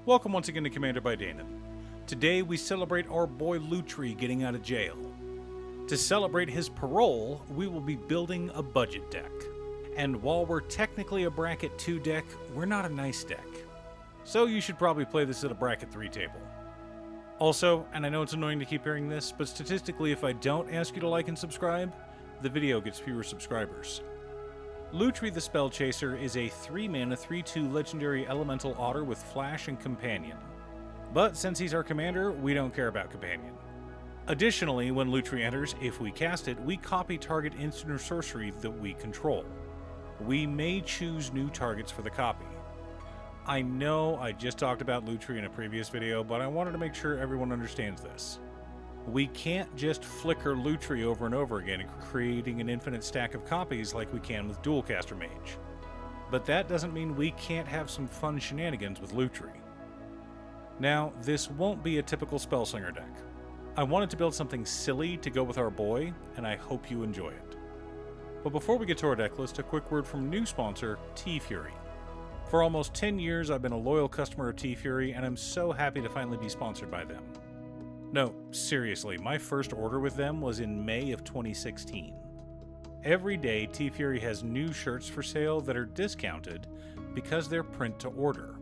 Welcome once again to Commander by Danon. Today we celebrate our boy Lutri getting out of jail. To celebrate his parole, we will be building a budget deck. And while we're technically a bracket 2 deck, we're not a nice deck. So you should probably play this at a bracket 3 table. Also, and I know it's annoying to keep hearing this, but statistically if I don't ask you to like and subscribe, the video gets fewer subscribers. Lutri the Spellchaser is a 3-mana 3/2 legendary elemental otter with flash and companion. But since he's our commander, we don't care about companion. Additionally, when Lutri enters, if we cast it, we copy target instant or sorcery that we control. We may choose new targets for the copy. I know I just talked about Lutri in a previous video, but I wanted to make sure everyone understands this. We can't just flicker Lutri over and over again, creating an infinite stack of copies like we can with Dualcaster Mage. But that doesn't mean we can't have some fun shenanigans with Lutri. Now, this won't be a typical Spellslinger deck. I wanted to build something silly to go with our boy, and I hope you enjoy it. But before we get to our deck list, a quick word from new sponsor, T-Fury. For almost 10 years, I've been a loyal customer of T-Fury, and I'm so happy to finally be sponsored by them. No, seriously, my first order with them was in May of 2016. Every day, T-Fury has new shirts for sale that are discounted because they're print to order.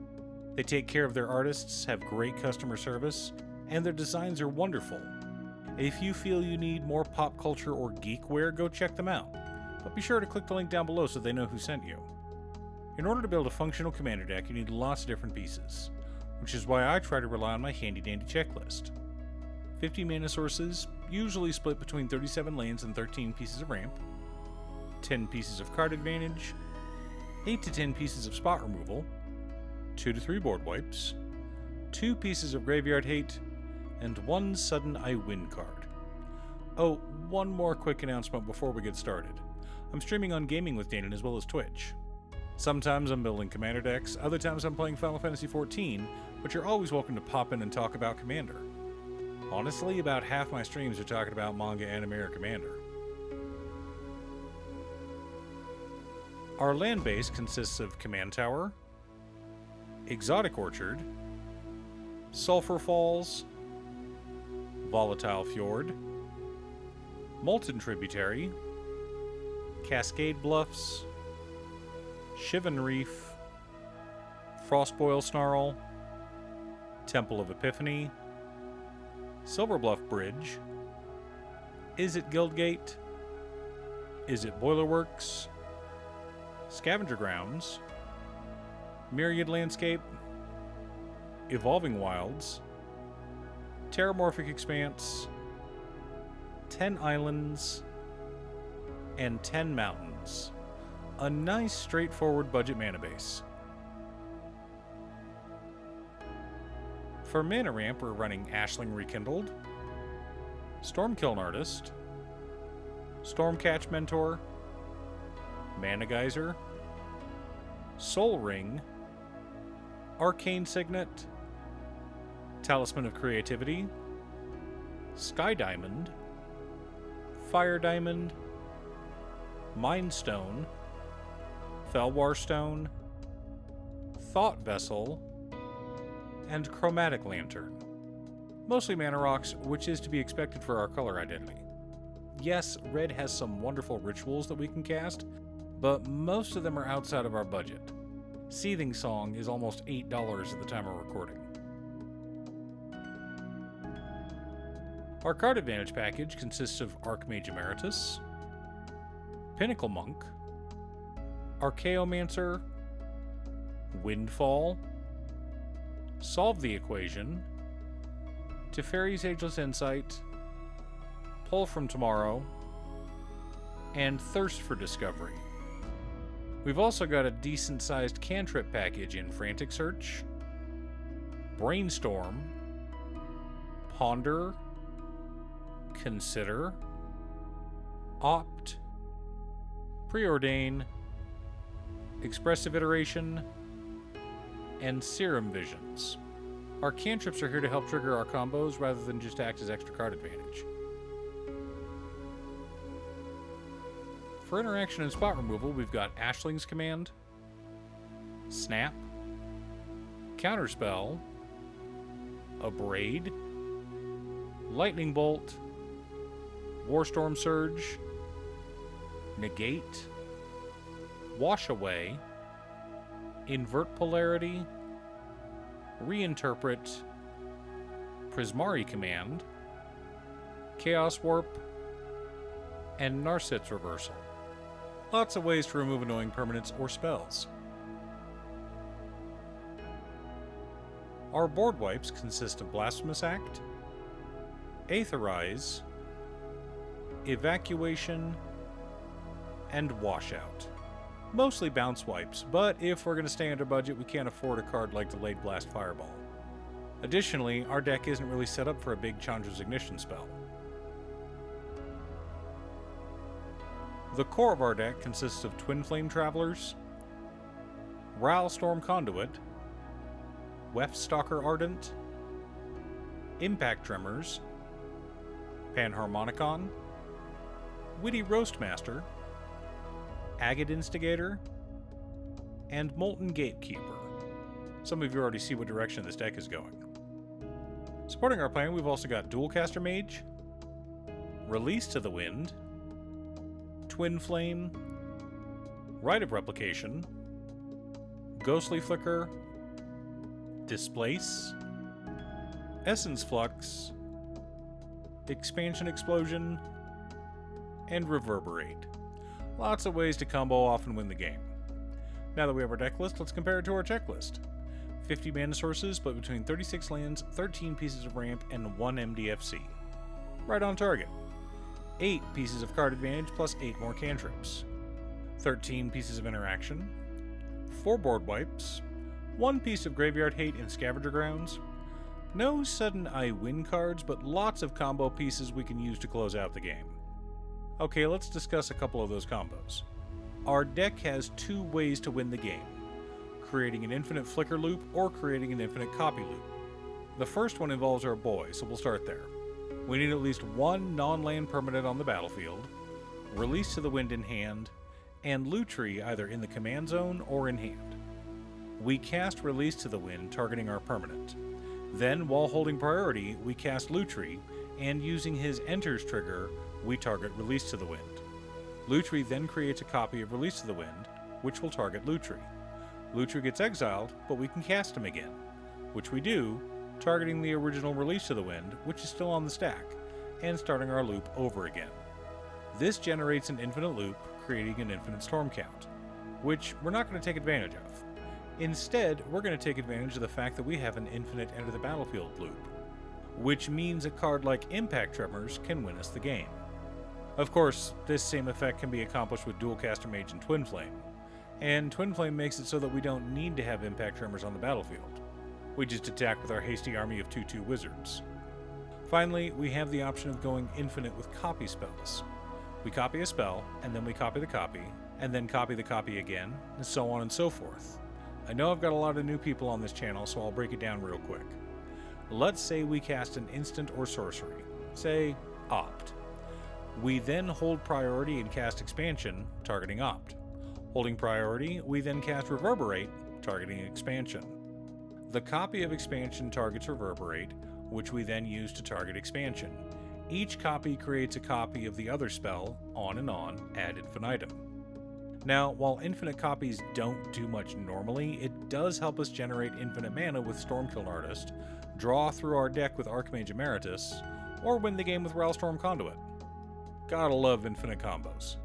They take care of their artists, have great customer service, and their designs are wonderful. If you feel you need more pop culture or geek wear, go check them out. But be sure to click the link down below so they know who sent you. In order to build a functional commander deck, you need lots of different pieces, which is why I try to rely on my handy-dandy checklist. 50 mana sources, usually split between 37 lands and 13 pieces of ramp, 10 pieces of card advantage, 8 to 10 pieces of spot removal, 2 to 3 board wipes, 2 pieces of graveyard hate, and 1 sudden I win card. Oh, one more quick announcement before we get started. I'm streaming on Gaming with Danon as well as Twitch. Sometimes I'm building Commander decks, other times I'm playing Final Fantasy XIV, but you're always welcome to pop in and talk about Commander. Honestly, about half my streams are talking about manga, anime, or Commander. Our land base consists of Command Tower, Exotic Orchard, Sulphur Falls, Volatile Fjord, Molten Tributary, Cascade Bluffs, Shivan Reef, Frostboil Snarl, Temple of Epiphany, Silver Bluff Bridge, Is It Guildgate, Is It Boilerworks, Scavenger Grounds, Myriad Landscape, Evolving Wilds, Terramorphic Expanse, 10 Islands, and 10 Mountains. A nice straightforward budget mana base. For mana ramp, we're running Ashling Rekindled, Stormkiln Artist, Stormcatch Mentor, Mana Geyser, Soul Ring, Arcane Signet, Talisman of Creativity, Sky Diamond, Fire Diamond, Mind Stone, Felwar Stone, Thought Vessel, and Chromatic Lantern. Mostly mana rocks, which is to be expected for our color identity. Yes, red has some wonderful rituals that we can cast, but most of them are outside of our budget. Seething Song is almost $8 at the time of recording. Our card advantage package consists of Archmage Emeritus, Pinnacle Monk, Archaeomancer, Windfall, Solve the Equation, Teferi's Ageless Insight, Pull from Tomorrow, and Thirst for Discovery. We've also got a decent-sized cantrip package in Frantic Search, Brainstorm, Ponder, Consider, Opt, Preordain, Expressive Iteration, and Serum Visions. Our cantrips are here to help trigger our combos rather than just act as extra card advantage. For interaction and spot removal, we've got Ashling's Command, Snap, Counterspell, Abrade, Lightning Bolt, Warstorm Surge, Negate, Wash Away, Invert Polarity, Reinterpret, Prismari Command, Chaos Warp, and Narset's Reversal. Lots of ways to remove annoying permanents or spells. Our board wipes consist of Blasphemous Act, Aetherize, Evacuation, and Washout. Mostly bounce wipes, but if we're going to stay under budget, we can't afford a card like Delayed Blast Fireball. Additionally, our deck isn't really set up for a big Chandra's Ignition spell. The core of our deck consists of Twin Flame Travelers, Ral Storm Conduit, Weftstalker Ardent, Impact Tremors, Panharmonicon, Witty Roastmaster, Agate Instigator, and Molten Gatekeeper. Some of you already see what direction this deck is going. Supporting our plan, we've also got Dualcaster Mage, Release to the Wind, Twin Flame, Rite of Replication, Ghostly Flicker, Displace, Essence Flux, Expansion Explosion, and Reverberate. Lots of ways to combo off and win the game. Now that we have our deck list, let's compare it to our checklist. 50 mana sources, but between 36 lands, 13 pieces of ramp, and 1 MDFC. Right on target. 8 pieces of card advantage plus 8 more cantrips. 13 pieces of interaction. 4 board wipes. 1 piece of graveyard hate and scavenger grounds. No sudden I win cards, but lots of combo pieces we can use to close out the game. Okay, let's discuss a couple of those combos. Our deck has 2 ways to win the game: creating an infinite flicker loop or creating an infinite copy loop. The first one involves our boy, so we'll start there. We need at least 1 non-land permanent on the battlefield, Release to the Wind in hand, and Lutri either in the command zone or in hand. We cast Release to the Wind, targeting our permanent. Then, while holding priority, we cast Lutri, and using his Enters trigger, we target Release to the Wind. Lutri then creates a copy of Release to the Wind, which will target Lutri. Lutri gets exiled, but we can cast him again, which we do, targeting the original Release to the Wind, which is still on the stack, and starting our loop over again. This generates an infinite loop, creating an infinite storm count, which we're not going to take advantage of. Instead, we're going to take advantage of the fact that we have an infinite Enter the Battlefield loop, which means a card like Impact Tremors can win us the game. Of course, this same effect can be accomplished with Dualcaster Mage and Twin Flame, and Twin Flame makes it so that we don't need to have Impact Tremors on the battlefield. We just attack with our hasty army of 2/2 wizards. Finally, we have the option of going infinite with copy spells. We copy a spell, and then we copy the copy, and then copy the copy again, and so on and so forth. I know I've got a lot of new people on this channel, so I'll break it down real quick. Let's say we cast an instant or sorcery, say Opt. We then hold priority and cast Expansion, targeting Opt. Holding priority, we then cast Reverberate, targeting Expansion. The copy of Expansion targets Reverberate, which we then use to target Expansion. Each copy creates a copy of the other spell, on and on, ad infinitum. Now, while infinite copies don't do much normally, it does help us generate infinite mana with Stormkill Artist, draw through our deck with Archmage Emeritus, or win the game with Ralstorm Conduit. Gotta love infinite combos.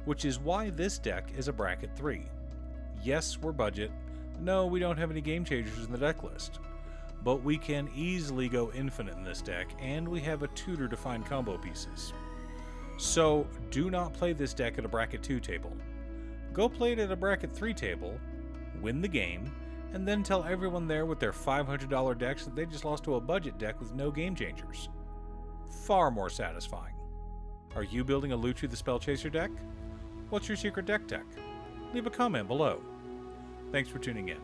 Which is why this deck is a bracket 3. Yes, we're budget. No, we don't have any game changers in the deck list. But we can easily go infinite in this deck, and we have a tutor to find combo pieces. So, do not play this deck at a bracket 2 table. Go play it at a bracket 3 table, win the game, and then tell everyone there with their $500 decks that they just lost to a budget deck with no game changers. Far more satisfying. Are you building a Lutri the Spellchaser deck? What's your secret deck tech? Leave a comment below. Thanks for tuning in.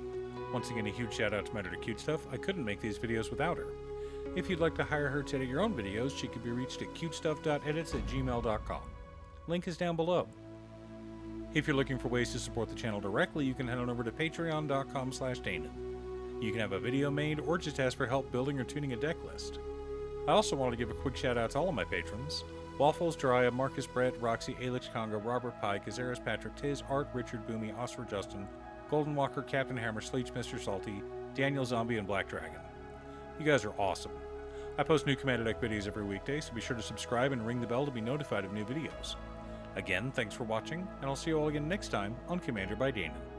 Once again, a huge shout out to my editor cutestuff. I couldn't make these videos without her. If you'd like to hire her to edit your own videos, she can be reached at cutestuff.edits@gmail.com. Link is down below. If you're looking for ways to support the channel directly, you can head on over to patreon.com/Danon. You can have a video made or just ask for help building or tuning a deck list. I also want to give a quick shout out to all of my patrons: Waffles, Jiraiya, Marcus, Brett, Roxy, Alix, Congo, Robert Pike, Kazaris, Patrick, Tiz, Art, Richard, Boomy, Oscar, Justin, Golden Walker, Captain Hammer, Sleech, Mr. Salty, Daniel Zombie, and Black Dragon. You guys are awesome. I post new Commander Deck videos every weekday, so be sure to subscribe and ring the bell to be notified of new videos. Again, thanks for watching, and I'll see you all again next time on Commander by Danon.